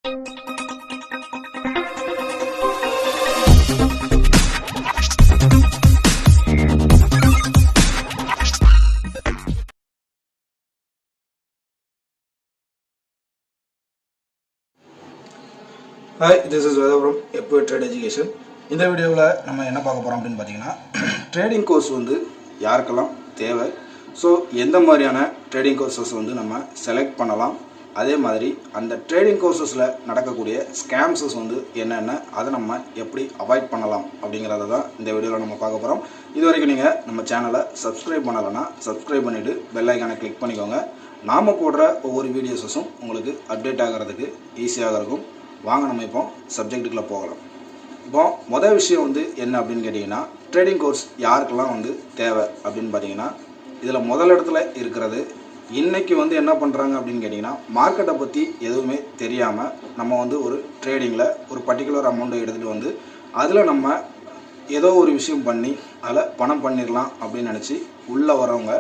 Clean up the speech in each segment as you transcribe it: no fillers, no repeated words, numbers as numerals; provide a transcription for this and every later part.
Hi, this is Veda from Epway Trade Education. இந்த வீடியோவில் நம்ம என்ன பார்க்க போகிறோம் அப்படின்னு பார்த்தீங்கன்னா, ட்ரேடிங் கோர்ஸ் வந்து யாருக்கெல்லாம் தேவை, ஸோ எந்த மாதிரியான ட்ரேடிங் கோர்சஸ் வந்து நம்ம செலக்ட் பண்ணலாம், அதே மாதிரி அந்த ட்ரேடிங் கோர்சஸில் நடக்கக்கூடிய ஸ்கேம்ஸஸ் வந்து என்னென்ன, அதை நம்ம எப்படி அவாய்ட் பண்ணலாம் அப்படிங்கிறத தான் இந்த வீடியோவில் நம்ம பார்க்க போகிறோம். இது வரைக்கும் நீங்கள் நம்ம சேனலை சப்ஸ்கிரைப் பண்ணலைன்னா சப்ஸ்கிரைப் பண்ணிவிட்டு பெல் ஐக்கானை கிளிக் பண்ணிக்கோங்க. நாம் போடுற ஒவ்வொரு வீடியோஸஸும் உங்களுக்கு அப்டேட் ஆகிறதுக்கு ஈஸியாக இருக்கும். வாங்க நம்ம இப்போ சப்ஜெக்ட்டுக்குள்ளே போகலாம். இப்போ மொதல் விஷயம் வந்து என்ன அப்படின்னு கேட்டிங்கன்னா, ட்ரேடிங் கோர்ஸ் யாருக்கெல்லாம் வந்து தேவை அப்படின்னு பார்த்தீங்கன்னா, இதில் முதல் இடத்துல இருக்கிறது இன்றைக்கி வந்து என்ன பண்ணுறாங்க அப்படின்னு கேட்டிங்கன்னா, மார்க்கெட்டை பற்றி எதுவுமே தெரியாமல் நம்ம வந்து ஒரு ட்ரேடிங்கில் ஒரு பர்டிகுலர் அமௌண்ட்டை எடுத்துகிட்டு வந்து அதில் நம்ம ஏதோ ஒரு விஷயம் பண்ணி அதில் பணம் பண்ணிடலாம் அப்படின்னு நினச்சி உள்ளே வரவங்க,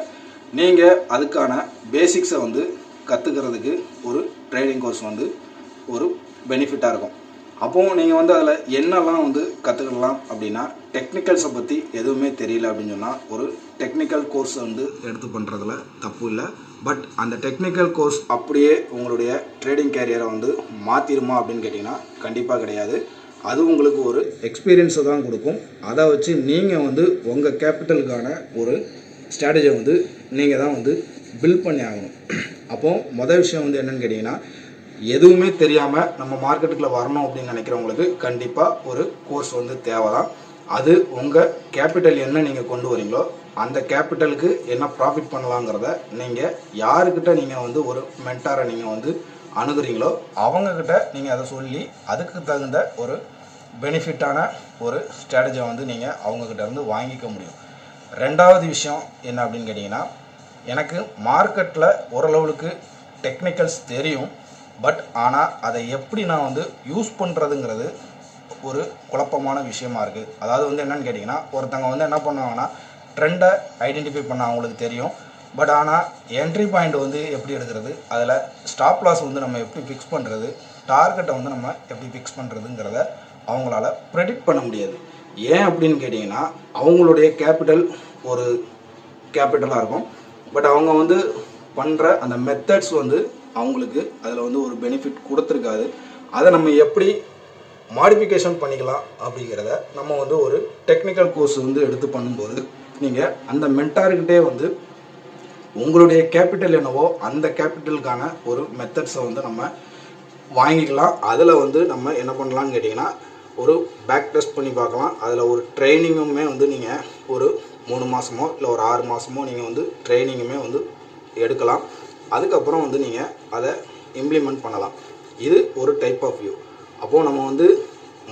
நீங்கள் அதுக்கான பேசிக்ஸை வந்து கற்றுக்கிறதுக்கு ஒரு ட்ரேடிங் கோர்ஸ் வந்து ஒரு பெனிஃபிட்டாக இருக்கும். அப்போது நீங்கள் வந்து அதில் என்னெல்லாம் வந்து கற்றுக்கலாம் அப்படின்னா, டெக்னிக்கல்ஸை பற்றி எதுவுமே தெரியல அப்படின்னு சொன்னால் ஒரு டெக்னிக்கல் கோர்ஸ் வந்து எடுத்து பண்ணுறதுல தப்பு இல்லை. பட் அந்த டெக்னிக்கல் கோர்ஸ் அப்படியே உங்களுடைய ட்ரேடிங் கேரியரை வந்து மாற்றிடுமா அப்படின்னு கேட்டிங்கன்னா கண்டிப்பாக கிடையாது. அது உங்களுக்கு ஒரு எக்ஸ்பீரியன்ஸை தான் கொடுக்கும். அதை வச்சு நீங்கள் வந்து உங்கள் கேபிட்டலுக்கான ஒரு ஸ்ட்ராட்டஜியை வந்து நீங்கள் தான் வந்து பில்ட் பண்ணி ஆகணும். அப்போது மொதல் விஷயம் வந்து என்னென்னு கேட்டிங்கன்னா, எதுவுமே தெரியாமல் நம்ம மார்க்கெட்டுக்குள்ளே வரணும் அப்படின்னு நினைக்கிறவங்களுக்கு கண்டிப்பாக ஒரு கோர்ஸ் வந்து தேவை தான். அது உங்கள் கேபிட்டல் என்ன நீங்கள் கொண்டு வரீங்களோ அந்த கேபிட்டலுக்கு என்ன ப்ராஃபிட் பண்ணலாங்கிறத நீங்கள் யாருக்கிட்ட நீங்கள் வந்து ஒரு மென்டாரை நீங்கள் வந்து அணுகுறீங்களோ அவங்கக்கிட்ட நீங்கள் அதை சொல்லி அதுக்கு தகுந்த ஒரு பெனிஃபிட்டான ஒரு ஸ்ட்ராட்டஜியை வந்து நீங்கள் அவங்கக்கிட்ட இருந்து வாங்கிக்க முடியும். ரெண்டாவது விஷயம் என்ன அப்படின்னு கேட்டிங்கன்னா, எனக்கு மார்க்கெட்டில் ஓரளவுக்கு டெக்னிக்கல்ஸ் தெரியும், பட் ஆனால் அதை எப்படி நான் வந்து யூஸ் பண்ணுறதுங்கிறது ஒரு குழப்பமான விஷயமா இருக்குது. அதாவது வந்து என்னென்னு கேட்டிங்கன்னா, ஒருத்தங்க வந்து என்ன பண்ணுவாங்கன்னா, ட்ரெண்டை ஐடென்டிஃபை பண்ண அவங்களுக்கு தெரியும், பட் ஆனால் என்ட்ரி பாயிண்ட் வந்து எப்படி எடுக்கிறது, அதில் ஸ்டாப் லாஸ் வந்து நம்ம எப்படி ஃபிக்ஸ் பண்ணுறது, டார்கெட்டை வந்து நம்ம எப்படி ஃபிக்ஸ் பண்ணுறதுங்கிறத அவங்களால ப்ரெடிக்ட் பண்ண முடியாது. ஏன் அப்படின்னு கேட்டிங்கன்னா, அவங்களுடைய கேபிட்டல் ஒரு கேபிட்டலாக இருக்கும், பட் அவங்க வந்து பண்ணுற அந்த மெத்தட்ஸ் வந்து அவங்களுக்கு அதில் வந்து ஒரு பெனிஃபிட் கொடுத்துருக்காது. அதை நம்ம எப்படி மாடிஃபிகேஷன் பண்ணிக்கலாம் அப்படிங்கிறத நம்ம வந்து ஒரு டெக்னிக்கல் கோர்ஸ் வந்து எடுத்து பண்ணும்போது நீங்கள் அந்த மென்டார்கிட்டே வந்து உங்களுடைய கேபிட்டல் என்னவோ அந்த கேபிட்டலுக்கான ஒரு மெத்தட்ஸை வந்து நம்ம வாங்கிக்கலாம். அதில் வந்து நம்ம என்ன பண்ணலான்னு கேட்டிங்கன்னா, ஒரு பேக் டெஸ்ட் பண்ணி பார்க்கலாம். அதில் ஒரு ட்ரைனிங்குமே வந்து நீங்கள் ஒரு 3 மாதமோ இல்லை ஒரு 6 மாதமோ நீங்கள் வந்து ட்ரைனிங்குமே வந்து எடுக்கலாம். அதுக்கப்புறம் வந்து நீங்கள் அதை இம்ப்ளிமெண்ட் பண்ணலாம். இது ஒரு டைப் ஆஃப் வியூ. அப்போது நம்ம வந்து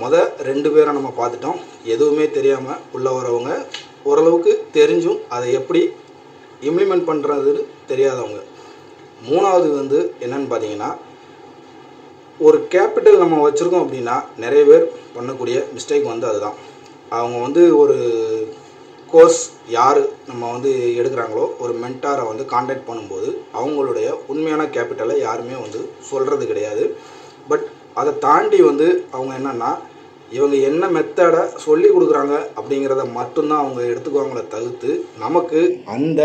மொதல் 2 பேரை நம்ம பார்த்துட்டோம். எதுவுமே தெரியாமல் உள்ள வரவங்க, ஓரளவுக்கு தெரிஞ்சும் அதை எப்படி இம்ப்ளிமெண்ட் பண்ணுறதுன்னு தெரியாதவங்க. 3வது வந்து என்னன்னு பார்த்தீங்கன்னா, ஒரு கேபிட்டல் நம்ம வச்சுருக்கோம் அப்படின்னா நிறைய பேர் பண்ணக்கூடிய மிஸ்டேக் வந்து அதுதான். அவங்க வந்து ஒரு கோர்ஸ் யார் நம்ம வந்து எடுக்கிறாங்களோ ஒரு மென்டாரை வந்து காண்டாக்ட் பண்ணும்போது அவங்களுடைய உண்மையான கேபிட்டலை யாருமே வந்து சொல்கிறது கிடையாது. பட் அதை தாண்டி வந்து அவங்க என்னென்னா, இவங்க என்ன மெத்தடை சொல்லி கொடுக்குறாங்க அப்படிங்கிறத மட்டும்தான் அவங்க எடுத்துக்குவாங்களே தவிர்த்து நமக்கு அந்த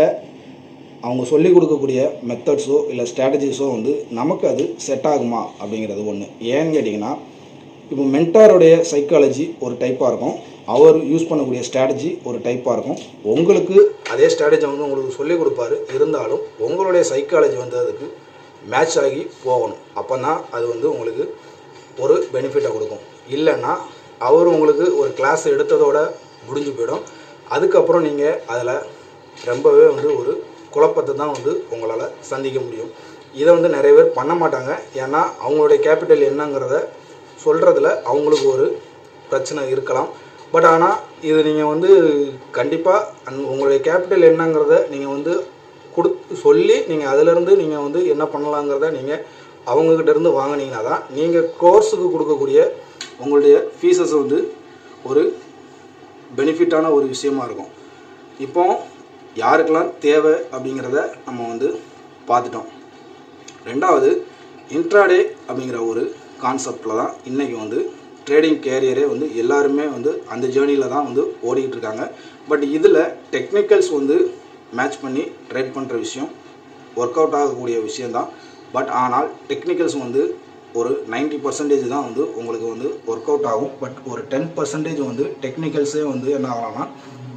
அவங்க சொல்லி கொடுக்கக்கூடிய மெத்தட்ஸோ இல்லை ஸ்ட்ராட்டஜிஸோ வந்து நமக்கு அது செட் ஆகுமா அப்படிங்கிறது ஒன்று. ஏன்னு கேட்டிங்கன்னா, இப்போ மென்டாரோடைய சைக்காலஜி ஒரு டைப்பாக இருக்கும், அவர் யூஸ் பண்ணக்கூடிய ஸ்ட்ராட்டஜி ஒரு டைப்பாக இருக்கும். உங்களுக்கு அதே ஸ்ட்ராட்டஜி வந்து உங்களுக்கு சொல்லிக் கொடுப்பாரு, இருந்தாலும் உங்களுடைய சைக்காலஜி வந்து அதுக்கு மேட்ச் ஆகி போகணும். அப்போ தான் அது வந்து உங்களுக்கு ஒரு பெனிஃபிட்டை கொடுக்கும். இல்லைன்னா அவர் உங்களுக்கு ஒரு கிளாஸ் எடுத்ததோட முடிஞ்சு போயிடும். அதுக்கப்புறம் நீங்கள் அதில் ரொம்பவே வந்து ஒரு குழப்பத்தை தான் வந்து உங்களால் சந்திக்க முடியும். இதை வந்து நிறைய பேர் பண்ண மாட்டாங்க. ஏன்னா அவங்களுடைய கேபிட்டல் என்னங்கிறத சொல்கிறதுல அவங்களுக்கு ஒரு பிரச்சனை இருக்கலாம். பட் ஆனால் இது நீங்கள் வந்து கண்டிப்பாக உங்களுடைய கேபிட்டல் என்னங்கிறத நீங்கள் வந்து சொல்லி நீங்கள் அதிலேருந்து நீங்கள் வந்து என்ன பண்ணலாங்கிறத நீங்கள் அவங்கக்கிட்டேருந்து வாங்கினீங்கன்னா தான் நீங்கள் கோர்ஸுக்கு கொடுக்கக்கூடிய உங்களுடைய ஃபீஸஸ் வந்து ஒரு பெனிஃபிட்டான ஒரு விஷயமா இருக்கும். இப்போ யாருக்கெல்லாம் தேவை அப்படிங்கிறத நம்ம வந்து பார்த்துட்டோம். ரெண்டாவது, இன்ட்ராடே அப்படிங்கிற ஒரு கான்செப்டில் தான் இன்றைக்கி வந்து ட்ரேடிங் கேரியரே வந்து எல்லாருமே வந்து அந்த ஜேர்னியில் தான் வந்து ஓடிக்கிட்டு இருக்காங்க. பட் இதில் டெக்னிக்கல்ஸ் வந்து மேட்ச் பண்ணி ட்ரேட் பண்ணுற விஷயம் ஒர்க் அவுட் ஆகக்கூடிய விஷயந்தான். பட் ஆனால் டெக்னிக்கல்ஸ் வந்து ஒரு 90% தான் வந்து உங்களுக்கு வந்து ஒர்க் அவுட் ஆகும். பட் ஒரு 10% வந்து டெக்னிக்கல்ஸே வந்து என்ன ஆகலாம்னா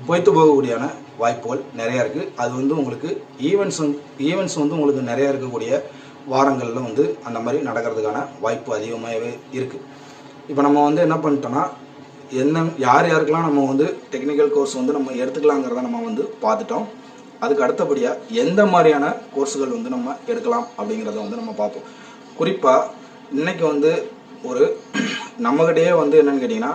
பொய்த்து போகக்கூடியான வாய்ப்புகள் நிறையா இருக்குது. அது வந்து உங்களுக்கு ஈவெண்ட்ஸ் வந்து உங்களுக்கு நிறையா இருக்கக்கூடிய வாரங்களில் வந்து அந்த மாதிரி நடக்கிறதுக்கான வாய்ப்பு அதிகமாகவே இருக்குது. இப்போ நம்ம வந்து என்ன பண்ணிட்டோன்னா யார் யாருக்கெல்லாம் நம்ம வந்து டெக்னிக்கல் கோர்ஸ் வந்து நம்ம எடுத்துக்கலாங்கிறத நம்ம வந்து பார்த்துட்டோம். அதுக்கு அடுத்தபடியாக எந்த மாதிரியான கோர்ஸுகள் வந்து நம்ம எடுக்கலாம் அப்படிங்கிறத வந்து நம்ம பார்ப்போம். குறிப்பாக இன்றைக்கி வந்து ஒரு நம்மகிட்டயே வந்து என்னென்னு கேட்டிங்கன்னா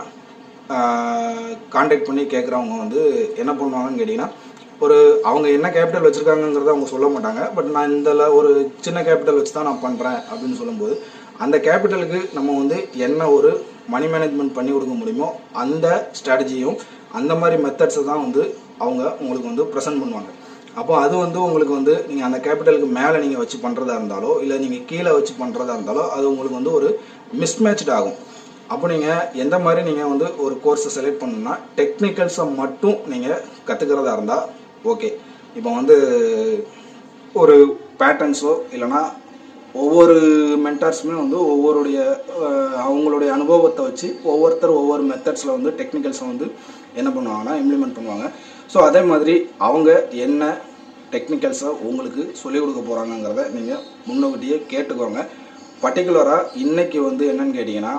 கான்டாக்ட் பண்ணி கேட்குறவங்க வந்து என்ன பண்ணுவாங்கன்னு கேட்டிங்கன்னா அவங்க என்ன கேபிட்டல் வச்சுருக்காங்கங்கிறத அவங்க சொல்ல மாட்டாங்க. பட் நான் ஒரு சின்ன கேபிட்டல் வச்சு தான் நான் பண்ணுறேன் அப்படின்னு சொல்லும்போது அந்த கேபிட்டலுக்கு நம்ம வந்து என்ன ஒரு மணி மேனேஜ்மெண்ட் பண்ணி கொடுக்க முடியுமோ அந்த ஸ்ட்ராட்டஜியும் அந்த மாதிரி மெத்தட்ஸை தான் வந்து அவங்க உங்களுக்கு வந்து ப்ரெசென்ட் பண்ணுவாங்க. அப்போ அது வந்து உங்களுக்கு வந்து நீங்கள் அந்த கேபிட்டலுக்கு மேலே நீங்கள் வச்சு பண்ணுறதா இருந்தாலோ இல்லை நீங்கள் கீழே வச்சு பண்ணுறதா இருந்தாலோ அது உங்களுக்கு வந்து ஒரு மிஸ்மேட்ச்ட் ஆகும். அப்போ நீங்கள் எந்த மாதிரி நீங்கள் வந்து ஒரு கோர்ஸை செலக்ட் பண்ணணும்னா டெக்னிக்கல்ஸை மட்டும் நீங்கள் கற்றுக்கிறதா இருந்தால் ஓகே. இப்போ வந்து ஒரு பேட்டர்ன்ஸோ இல்லைனா ஒவ்வொரு மென்டார்ஸுமே வந்து அவங்களுடைய அனுபவத்தை வச்சு ஒவ்வொருத்தர் ஒவ்வொரு மெத்தட்ஸில் வந்து டெக்னிக்கல்ஸை வந்து என்ன பண்ணுவாங்கன்னா இம்ப்ளிமெண்ட் பண்ணுவாங்க. ஸோ அதே மாதிரி அவங்க என்ன டெக்னிக்கல்ஸை உங்களுக்கு சொல்லிக் கொடுக்க போகிறாங்கங்கிறத நீங்கள் முன்னோக்கிட்டே கேட்டுக்கோங்க. பர்டிகுலராக இன்றைக்கி வந்து என்னென்னு கேட்டிங்கன்னா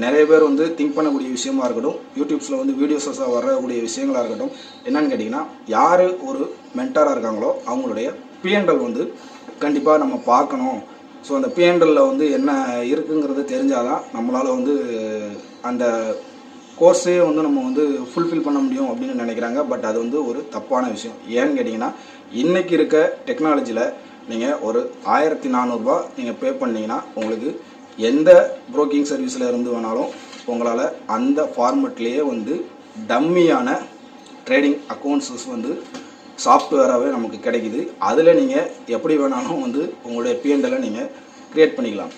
நிறைய பேர் வந்து திங்க் பண்ணக்கூடிய விஷயமா இருக்கட்டும், யூடியூப்ஸில் வந்து வீடியோஸாக வரக்கூடிய விஷயங்களாக இருக்கட்டும், என்னென்னு கேட்டிங்கன்னா யார் ஒரு மென்டாராக இருக்காங்களோ அவங்களுடைய P&L வந்து கண்டிப்பாக நம்ம பார்க்கணும். ஸோ அந்த P&Lல் வந்து என்ன இருக்குங்கிறது தெரிஞ்சால் தான் நம்மளால் வந்து அந்த கோர்ஸே வந்து நம்ம வந்து ஃபுல்ஃபில் பண்ண முடியும் அப்படின்னு நினைக்கிறாங்க. பட் அது வந்து ஒரு தப்பான விஷயம். ஏன்னு கேட்டிங்கன்னா இன்றைக்கி இருக்க டெக்னாலஜியில் நீங்கள் ஒரு 1400 ரூபா நீங்கள் பே பண்ணிங்கன்னா உங்களுக்கு எந்த ப்ரோக்கிங் சர்வீஸில் இருந்து வேணாலும் உங்களால் அந்த ஃபார்மெட்லேயே வந்து டம்மியான ட்ரேடிங் அக்கௌண்ட்ஸஸ் வந்து சாஃப்ட்வேராகவே நமக்கு கிடைக்குது. அதில் நீங்கள் எப்படி வேணாலும் வந்து உங்களுடைய P&L நீங்கள் க்ரியேட் பண்ணிக்கலாம்.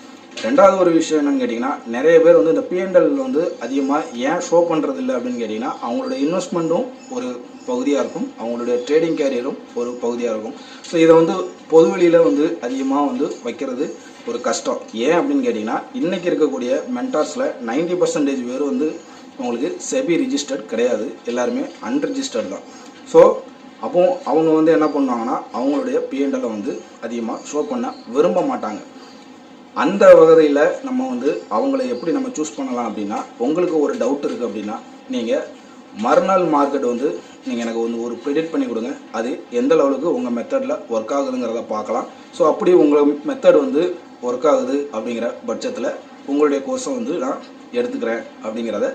ரெண்டாவது ஒரு விஷயம் என்னென்னு கேட்டிங்கன்னா நிறைய பேர் வந்து இந்த P&L வந்து அதிகமாக ஏன் ஷோ பண்ணுறது இல்லை அப்படின்னு கேட்டிங்கன்னா அவங்களுடைய இன்வெஸ்ட்மெண்ட்டும் ஒரு பகுதியாக இருக்கும், அவங்களுடைய ட்ரேடிங் கேரியரும் ஒரு பகுதியாக இருக்கும். ஸோ இதை வந்து பொதுவெளியில் வந்து அதிகமாக வந்து வைக்கிறது ஒரு கஷ்டம். ஏன் அப்படின்னு கேட்டிங்கன்னா இன்றைக்கி இருக்கக்கூடிய மென்டார்ஸில் 90% பேர் வந்து உங்களுக்கு செபி ரிஜிஸ்டர்ட் கிடையாது, எல்லாருமே அன்ரிஜிஸ்டர்ட் தான். ஸோ அப்போ அவங்க வந்து என்ன பண்ணுவாங்கன்னா அவங்களுடைய P&L வந்து அதிகமாக ஷோ பண்ண விரும்ப மாட்டாங்க. அந்த வகையில் நம்ம வந்து அவங்கள எப்படி நம்ம சூஸ் பண்ணலாம் அப்படின்னா உங்களுக்கு ஒரு டவுட் இருக்குது அப்படின்னா நீங்கள் மறுநாள் மார்க்கெட் வந்து நீங்கள் எனக்கு வந்து ஒரு ப்ரெடிக்ட் பண்ணி கொடுங்க, அது எந்த லெவலுக்கு உங்கள் மெத்தடில் ஒர்க் ஆகுதுங்கிறத பார்க்கலாம். ஸோ அப்படி உங்கள் மெத்தட் வந்து ஒர்க் ஆகுது அப்படிங்கிற பட்சத்தில் உங்களுடைய கோர்ஸை வந்து நான் எடுத்துக்கிறேன் அப்படிங்கிறத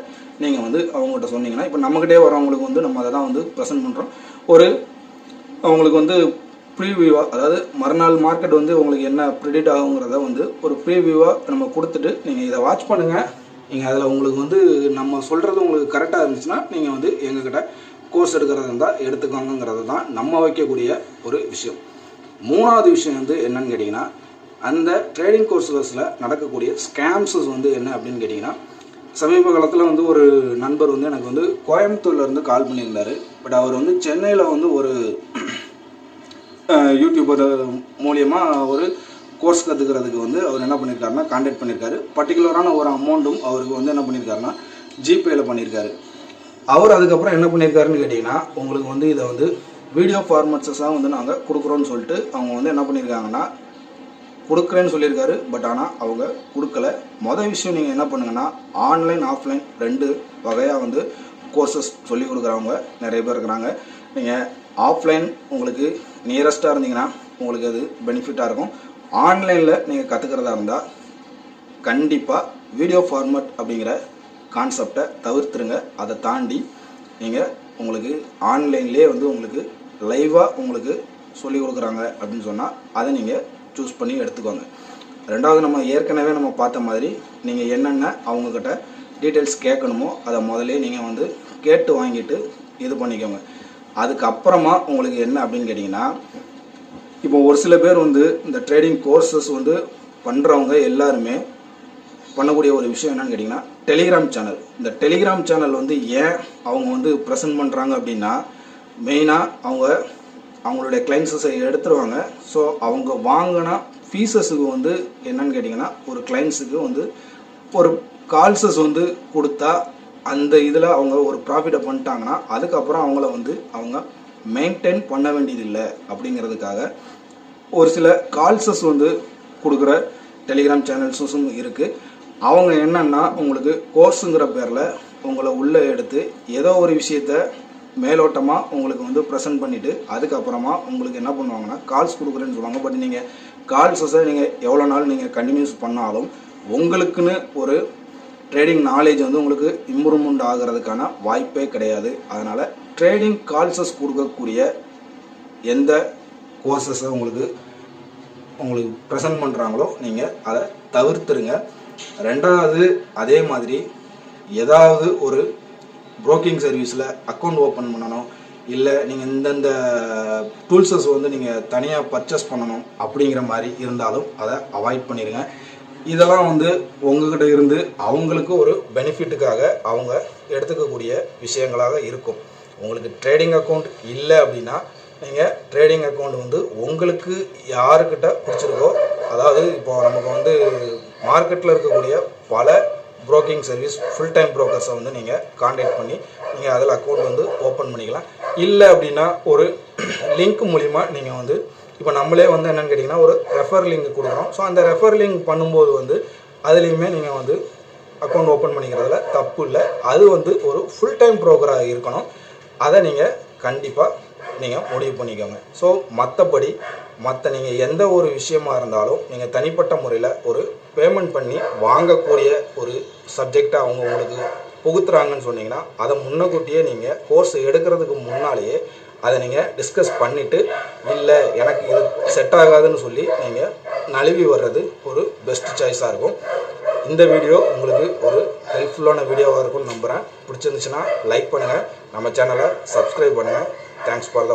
நீங்கள் வந்து அவங்கள்ட்ட சொன்னீங்கன்னா இப்போ நம்மகிட்டே வரவங்களுக்கு வந்து நம்ம அதை தான் வந்து ப்ரெசென்ட் பண்ணுறோம். அவங்களுக்கு வந்து ப்ரீவியூவாக, அதாவது மறுநாள் மார்க்கெட் வந்து உங்களுக்கு என்ன ப்ரிடிக்ட் ஆகுங்கிறத வந்து ஒரு ப்ரீவியூவாக நம்ம கொடுத்துட்டு நீங்கள் இதை வாட்ச் பண்ணுங்கள். நீங்கள் அதில் உங்களுக்கு வந்து நம்ம சொல்கிறது உங்களுக்கு கரெக்டாக இருந்துச்சுன்னா நீங்கள் வந்து எங்ககிட்ட கோர்ஸ் எடுக்கிறதா இருந்தால் எடுத்துக்கோங்கிறது தான் நம்ம வைக்கக்கூடிய ஒரு விஷயம். மூணாவது விஷயம் வந்து என்னன்னு கேட்டிங்கன்னா அந்த ட்ரேடிங் கோர்ஸஸில் நடக்கக்கூடிய ஸ்கேம்ஸஸ் வந்து என்ன அப்படின்னு கேட்டிங்கன்னா சமீப காலத்தில் வந்து ஒரு நண்பர் வந்து எனக்கு வந்து கோயம்புத்தூர்லேருந்து கால் பண்ணியிருந்தார். பட் அவர் வந்து சென்னையில் வந்து ஒரு யூடியூபர் மூலியமாக ஒரு கோர்ஸ் கற்றுக்கிறதுக்கு வந்து அவர் என்ன பண்ணியிருக்காருன்னா கான்டாக்ட் பண்ணியிருக்காரு. பர்டிகுலரான ஒரு அமௌண்ட்டும் அவருக்கு வந்து என்ன பண்ணியிருக்காருன்னா ஜிபேயில் பண்ணியிருக்காரு. அவர் அதுக்கப்புறம் என்ன பண்ணியிருக்காருன்னு கேட்டிங்கன்னா உங்களுக்கு வந்து இதை வந்து வீடியோ ஃபார்மேட்ஸஸாக வந்து நாங்கள் கொடுக்குறோன்னு சொல்லிட்டு அவங்க வந்து என்ன பண்ணியிருக்காங்கன்னா கொடுக்குறேன்னு சொல்லியிருக்காரு. பட் ஆனால் அவங்க கொடுக்கல. மொதல் விஷயம் நீங்கள் என்ன பண்ணுங்கன்னா ஆன்லைன் ஆஃப்லைன் 2 வகையாக வந்து கோர்சஸ் சொல்லி கொடுக்குறவங்க நிறைய பேர் இருக்கிறாங்க. நீங்கள் ஆஃப்லைன் உங்களுக்கு நியரஸ்ட்டாக இருந்தீங்கன்னா உங்களுக்கு அது பெனிஃபிட்டாக இருக்கும். ஆன்லைனில் நீங்கள் கற்றுக்கிறதா இருந்தால் கண்டிப்பாக வீடியோ ஃபார்மேட் அப்படிங்கிற கான்செப்டை தவிர்த்துருங்க. அதை தாண்டி நீங்கள் உங்களுக்கு ஆன்லைன்லேயே வந்து உங்களுக்கு லைவாக உங்களுக்கு சொல்லிக் கொடுக்குறாங்க அப்படின்னு சொன்னால் அதை நீங்கள் சூஸ் பண்ணி எடுத்துக்கோங்க. ரெண்டாவது நம்ம ஏற்கனவே நம்ம பார்த்த மாதிரி நீங்கள் என்னென்ன அவங்கக்கிட்ட டீட்டெயில்ஸ் கேட்கணுமோ அதை முதலே நீங்கள் வந்து கேட்டு வாங்கிட்டு இது பண்ணிக்கோங்க. அதுக்கப்புறமா உங்களுக்கு என்ன அப்படின்னு கேட்டிங்கன்னா இப்போ ஒரு சில பேர் வந்து இந்த ட்ரேடிங் கோர்சஸ் வந்து பண்ணுறவங்க எல்லாருமே பண்ணக்கூடிய ஒரு விஷயம் என்னன்னு கேட்டிங்கன்னா டெலிகிராம் சேனல். இந்த டெலிகிராம் சேனல் வந்து ஏன் அவங்க வந்து ப்ரெசென்ட் பண்ணுறாங்க அப்படின்னா, மெயினாக அவங்களுடைய கிளைண்ட்ஸை எடுத்துருவாங்க. ஸோ அவங்க வாங்கினா ஃபீஸஸுக்கு வந்து என்னன்னு கேட்டிங்கன்னா, ஒரு கிளைண்ட்ஸுக்கு வந்து ஒரு கால்ஸஸ் வந்து கொடுத்தா அந்த இதில் அவங்க ஒரு ப்ராஃபிட்டை பண்ணிட்டாங்கன்னா அதுக்கப்புறம் அவங்கள வந்து அவங்க மெயின்டைன் பண்ண வேண்டியதில்லை. அப்படிங்கிறதுக்காக ஒரு சில கால்ஸஸ் வந்து கொடுக்குற டெலிகிராம் சேனல்ஸும் இருக்குது. அவங்க என்னென்னா உங்களுக்கு கோர்ஸுங்கிற பேரில் உங்களை உள்ளே எடுத்து ஏதோ ஒரு விஷயத்த மேலோட்டமாக உங்களுக்கு வந்து ப்ரெசென்ட் பண்ணிவிட்டு அதுக்கப்புறமா உங்களுக்கு என்ன பண்ணுவாங்கன்னா கால்ஸ் கொடுக்குறேன்னு சொல்லுவாங்க. பட் நீங்கள் கால்ஸஸை நீங்கள் எவ்வளோ நாள் நீங்கள் கண்டினியூஸ் பண்ணாலும் உங்களுக்குன்னு ஒரு ட்ரேடிங் நாலேஜ் வந்து உங்களுக்கு இம்ப்ரூவ்மெண்ட் ஆகிறதுக்கான வாய்ப்பே கிடையாது. அதனால் ட்ரேடிங் கால்ஸஸ் கொடுக்கக்கூடிய எந்த கோர்சஸை உங்களுக்கு ப்ரெசென்ட் பண்ணுறாங்களோ நீங்கள் அதை தவிர்த்துருங்க. ரெண்டாவது, அதே மாதிரி ஏதாவது ஒரு ப்ரோக்கிங் சர்வீஸில் அக்கௌண்ட் ஓப்பன் பண்ணணும், இல்லை நீங்கள் இந்தந்த டூல்ஸஸ் வந்து நீங்கள் தனியாக பர்ச்சேஸ் பண்ணணும் அப்படிங்கிற மாதிரி இருந்தாலும் அதை அவாய்ட் பண்ணிடுங்க. இதெல்லாம் வந்து உங்ககிட்ட இருந்து அவங்களுக்கு ஒரு பெனிஃபிட்டுக்காக அவங்க எடுத்துக்கக்கூடிய விஷயங்களாக இருக்கும். உங்களுக்கு ட்ரேடிங் அக்கௌண்ட் இல்லை அப்படின்னா நீங்கள் ட்ரேடிங் அக்கௌண்ட் வந்து உங்களுக்கு யாருக்கிட்ட பிடிச்சிருக்கோ, அதாவது இப்போ நமக்கு வந்து மார்க்கெட்டில் இருக்கக்கூடிய பல ப்ரோக்கிங் சர்வீஸ் ஃபுல் டைம் ப்ரோக்கர்ஸை வந்து நீங்கள் கான்டாக்ட் பண்ணி நீங்கள் அதில் அக்கௌண்ட் வந்து ஓப்பன் பண்ணிக்கலாம். இல்லை அப்படின்னா ஒரு லிங்க் மூலிமா நீங்கள் வந்து இப்போ நம்மளே வந்து என்னென்னு கேட்டிங்கன்னா ஒரு ரெஃபர் லிங்க் கொடுக்குறோம். ஸோ அந்த ரெஃபர் லிங்க் பண்ணும்போது வந்து அதுலேயுமே நீங்கள் வந்து அக்கௌண்ட் ஓப்பன் பண்ணிக்கிறதுல தப்பு இல்லை. அது வந்து ஒரு ஃபுல் டைம் ப்ரோக்கராக இருக்கணும். அதை நீங்கள் கண்டிப்பாக நீங்கள் முடிவு பண்ணிக்கோங்க. ஸோ மற்றபடி நீங்கள் எந்த ஒரு விஷயமா இருந்தாலும் நீங்கள் தனிப்பட்ட முறையில் ஒரு பேமெண்ட் பண்ணி வாங்கக்கூடிய ஒரு சப்ஜெக்டை அவங்க உங்களுக்கு புகுத்துறாங்கன்னு சொன்னீங்கன்னா அதை முன்னக்கூட்டியே நீங்கள் கோர்ஸ் எடுக்கிறதுக்கு முன்னாலேயே அதை நீங்கள் டிஸ்கஸ் பண்ணிவிட்டு, இல்லை எனக்கு இது செட் ஆகாதுன்னு சொல்லி நீங்கள் நழுவி வர்றது ஒரு பெஸ்ட் சாய்ஸாக இருக்கும். இந்த வீடியோ உங்களுக்கு ஒரு ஹெல்ப்ஃபுல்லான வீடியோவாக இருக்கும்னு நம்புகிறேன். பிடிச்சிருந்துச்சுன்னா லைக் பண்ணுங்கள், நம்ம சேனலை சப்ஸ்கிரைப் பண்ணுங்கள். Thanks for the